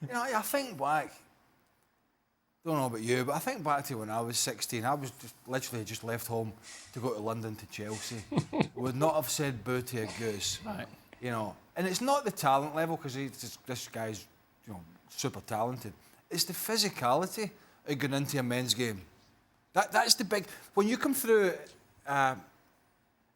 You know, I think back. Don't know about you, but I think back to when I was 16. I was literally just left home to go to London to Chelsea. Would not have said boo to a goose. Right. You know, and it's not the talent level because this guy's, you know, super talented. It's the physicality of going into a men's game. That's the big. When you come through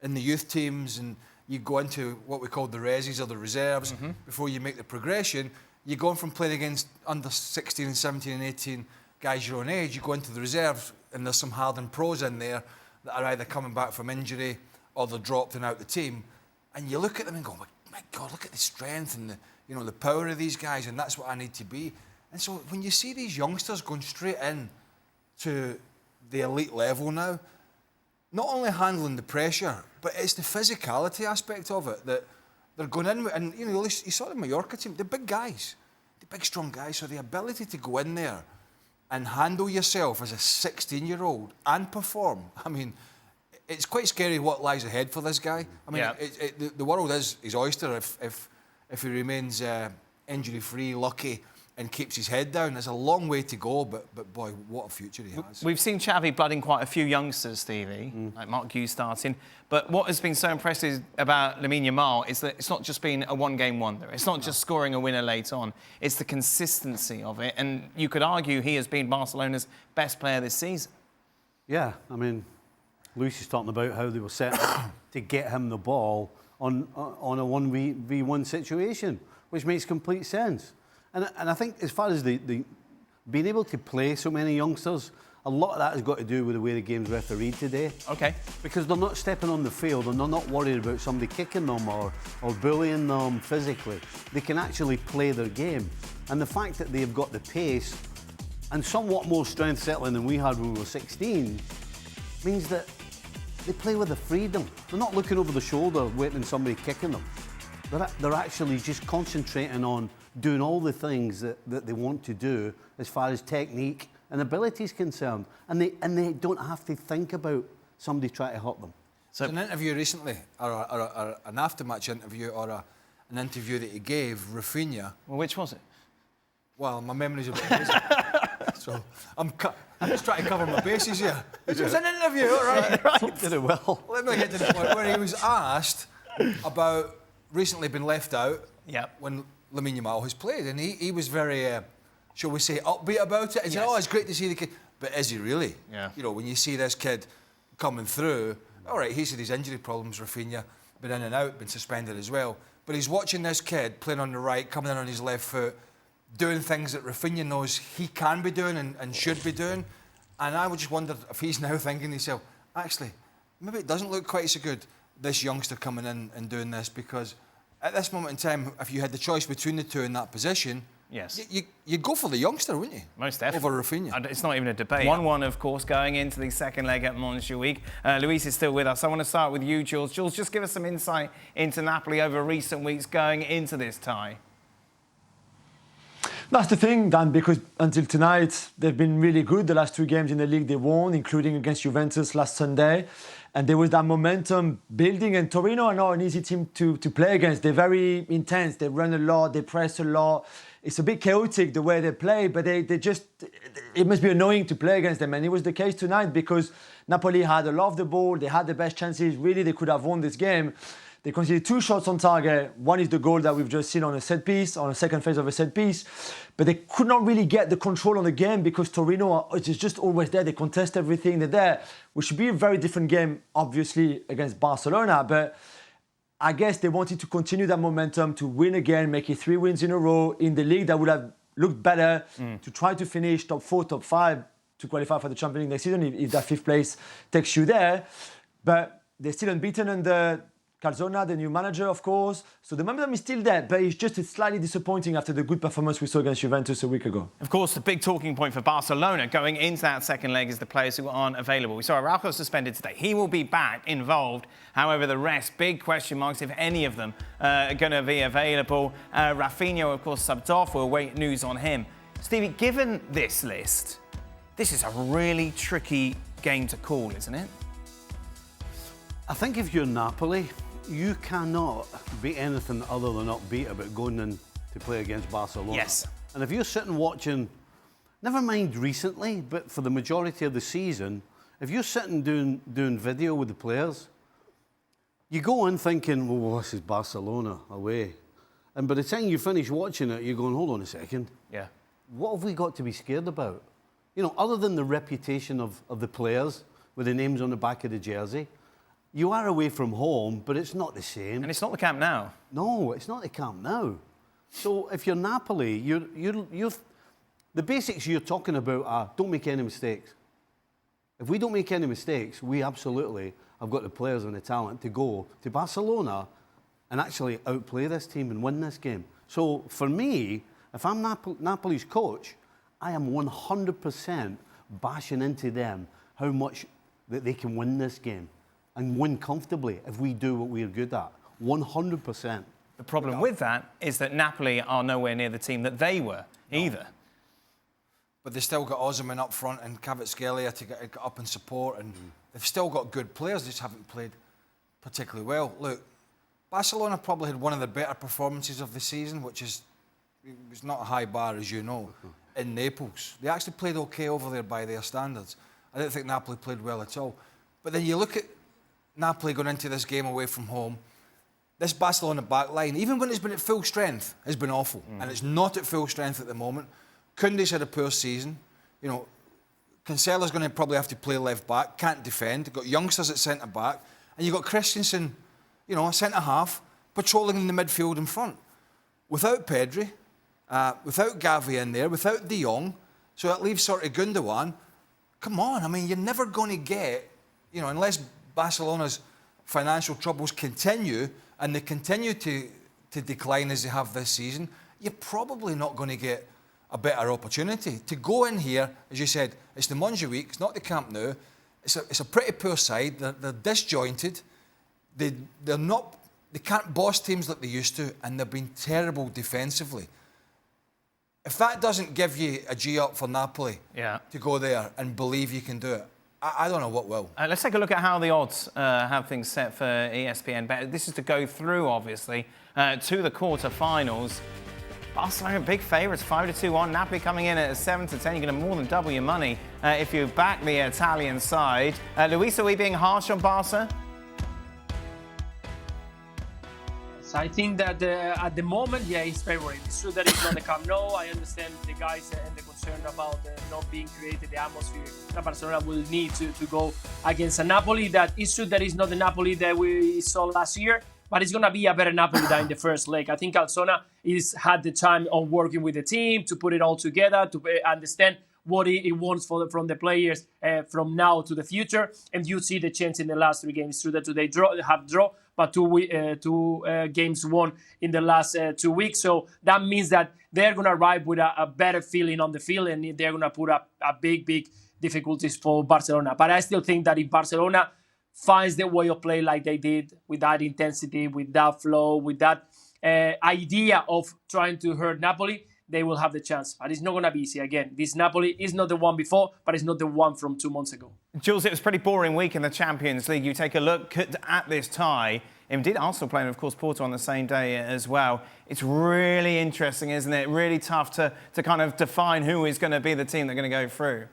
in the youth teams and you go into what we call the resis or the reserves before you make the progression, you're going from playing against under 16 and 17 and 18 guys your own age. You go into the reserves and there's some hardened pros in there that are either coming back from injury or they're dropped and out the team, and you look at them and go, my God, look at the strength and the power of these guys, and that's what I need to be. And so when you see these youngsters going straight in to the elite level now, not only handling the pressure, but it's the physicality aspect of it that they're going in with. And you saw the Mallorca team, the big guys, the big strong guys. So the ability to go in there and handle yourself as a 16-year-old and perform. I mean, it's quite scary what lies ahead for this guy. I mean, the world is his oyster if he remains injury-free, lucky, and keeps his head down. There's a long way to go, but boy, what a future he has. We've seen Xavi blooding quite a few youngsters, Stevie, like Mark Hughes starting. But what has been so impressive about Lamine Yamal is that it's not just been a one-game wonder. It's not just scoring a winner late on. It's the consistency of it. And you could argue he has been Barcelona's best player this season. Yeah, I mean, Luis is talking about how they were set to get him the ball on a 1v1 situation, which makes complete sense. And I think as far as the being able to play so many youngsters, a lot of that has got to do with the way the game's refereed today. Okay. Because they're not stepping on the field and they're not worried about somebody kicking them or bullying them physically. They can actually play their game. And the fact that they've got the pace and somewhat more strength settling than we had when we were 16 means that they play with the freedom. They're not looking over the shoulder waiting for somebody kicking them. They're actually just concentrating on doing all the things that they want to do as far as technique and ability is concerned. And they don't have to think about somebody trying to hurt them. So an interview recently, or an after-match interview, or an interview that he gave Rafinha. Well, which was it? Well, my memory's a bit hazy. So I'm just trying to cover my bases here. It was an interview, all right? You did it well. Let me get to the point where he was asked about recently been left out when Lamine Yamal has played, and he was very, shall we say, upbeat about it. And said, it's great to see the kid. But is he really? Yeah. You know, when you see this kid coming through, all right, he's had his injury problems, Rafinha, been in and out, been suspended as well. But he's watching this kid playing on the right, coming in on his left foot, doing things that Rafinha knows he can be doing and should be doing. And I would just wonder if he's now thinking to himself, actually, maybe it doesn't look quite so good, this youngster coming in and doing this, because at this moment in time, if you had the choice between the two in that position, you'd go for the youngster, wouldn't you? Most definitely. Over Rafinha. It's not even a debate. 1-1, of course, going into the second leg at Montjuic. Luis is still with us. I want to start with you, Jules. Jules, just give us some insight into Napoli over recent weeks going into this tie. That's the thing, Dan, because until tonight, they've been really good. The last two games in the league they won, including against Juventus last Sunday. And there was that momentum building, and Torino are not an easy team to play against. They're very intense. They run a lot. They press a lot. It's a bit chaotic the way they play, but they just... It must be annoying to play against them. And it was the case tonight because Napoli had a lot of the ball. They had the best chances. Really, they could have won this game. They conceded 2 shots on target. One is the goal that we've just seen on a set piece, on a second phase of a set piece. But they could not really get the control on the game because Torino is just always there. They contest everything. They're there, which should be a very different game, obviously, against Barcelona. But I guess they wanted to continue that momentum to win again, make it 3 wins in a row in the league that would have looked better to try to finish top 4, top 5 to qualify for the Champions League next season if that 5th place takes you there. But they're still unbeaten under Calzona, the new manager, of course. So the momentum is still there, but it's just slightly disappointing after the good performance we saw against Juventus a week ago. Of course, the big talking point for Barcelona going into that second leg is the players who aren't available. We saw Araujo suspended today. He will be back involved. However, the rest, big question marks if any of them are going to be available. Rafinha, of course, subbed off. We'll wait news on him. Stevie, given this list, this is a really tricky game to call, isn't it? I think if you're Napoli, you cannot be anything other than upbeat about going in to play against Barcelona. Yes. And if you're sitting watching, never mind recently, but for the majority of the season, if you're sitting doing video with the players, you go in thinking, well, this is Barcelona away. And by the time you finish watching it, you're going, hold on a second. Yeah. What have we got to be scared about? You know, other than the reputation of the players with the names on the back of the jersey, you are away from home, but it's not the same. And it's not the Camp Nou. No, it's not the Camp Nou. So if you're Napoli, the basics you're talking about are don't make any mistakes. If we don't make any mistakes, we absolutely have got the players and the talent to go to Barcelona and actually outplay this team and win this game. So for me, if I'm Napoli's coach, I am 100% bashing into them how much that they can win this game and win comfortably if we do what we're good at. 100%. The problem with that is that Napoli are nowhere near the team that they were either. But they still got Osimhen up front and Kvaratskhelia to get up and support, and they've still got good players. They just haven't played particularly well. Look, Barcelona probably had one of the better performances of the season, which is it was not a high bar, as you know, in Naples. They actually played okay over there by their standards. I didn't think Napoli played well at all. But then you look at Napoli going into this game away from home. This Barcelona back line, even when it's been at full strength, has been awful. And it's not at full strength at the moment. Koundé's had a poor season. You know, Cancelo's going to probably have to play left back, can't defend. You've got youngsters at centre back. And you've got Christensen, you know, a centre half, patrolling in the midfield in front. Without Pedri, without Gavi in there, without De Jong, so that leaves sort of Gundogan. Come on, I mean, you're never going to get, you know, unless Barcelona's financial troubles continue and they continue to decline as they have this season, you're probably not going to get a better opportunity. To go in here, as you said, it's the Montjuic, it's not the Camp Nou, it's a pretty poor side, they're disjointed, they can't boss teams like they used to, and they've been terrible defensively. If that doesn't give you a G up for Napoli to go there and believe you can do it, I don't know what will. Let's take a look at how the odds have things set for ESPN Bet. This is to go through, obviously, to the quarter-finals. Barcelona, big favourites, 5-2-1. Napoli coming in at 7-10. You're going to more than double your money if you back the Italian side. Luis, are we being harsh on Barca? I think that at the moment, it's favourite. It's true that it's not the Camp Nou. I understand the guys and the concern about not being created, the atmosphere that Barcelona will need to go against a Napoli. That is true that it's not the Napoli that we saw last year, but it's going to be a better Napoli than in the first leg. I think Calzona had the time on working with the team to put it all together, to understand what he wants from the players from now to the future. And you see the change in the last 3 games. It's true that today have draw, but two games won in the last 2 weeks. So that means that they're going to arrive with a better feeling on the field, and they're going to put up a big difficulties for Barcelona. But I still think that if Barcelona finds the way of play like they did, with that intensity, with that flow, with that idea of trying to hurt Napoli, they will have the chance. But it's not going to be easy. Again, this Napoli is not the one before, but it's not the one from 2 months ago. Jules, it was a pretty boring week in the Champions League. You take a look at this tie. Indeed, Arsenal playing, of course, Porto on the same day as well. It's really interesting, isn't it? Really tough to kind of define who is going to be the team that's going to go through.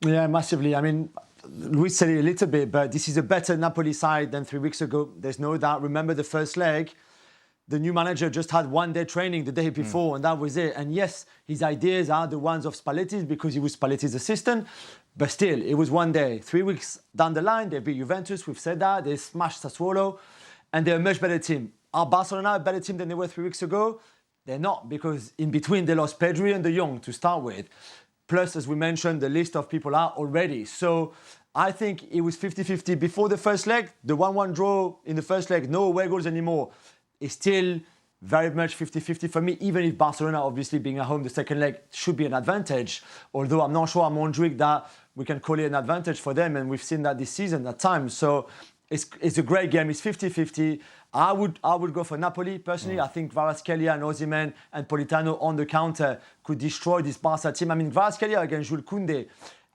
Yeah, massively. I mean, Luis said it a little bit, but this is a better Napoli side than 3 weeks ago. There's no doubt. Remember the first leg? The new manager just had 1 day training the day before, and that was it. And yes, his ideas are the ones of Spalletti's because he was Spalletti's assistant. But still, it was 1 day. 3 weeks down the line, they beat Juventus. We've said that. They smashed Sassuolo. And they're a much better team. Are Barcelona a better team than they were 3 weeks ago? They're not, because in between, they lost Pedri and De Jong to start with. Plus, as we mentioned, the list of people out already. So I think it was 50-50 before the first leg. The 1-1 draw in the first leg, no away goals anymore. It's still very much 50-50 for me, even if Barcelona, obviously being at home, the second leg should be an advantage. Although I'm not sure I'm Montjuic that we can call it an advantage for them, and we've seen that this season at times. So it's a great game. It's 50-50. I would go for Napoli personally. I think Kvaratskhelia and Osimhen and Politano on the counter could destroy this Barca team. I mean, Kvaratskhelia against Jules Koundé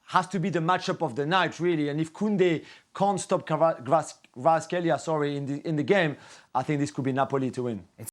has to be the matchup of the night, really. And if Koundé can't stop Kvaratskhelia, in the game, I think this could be Napoli to win. It's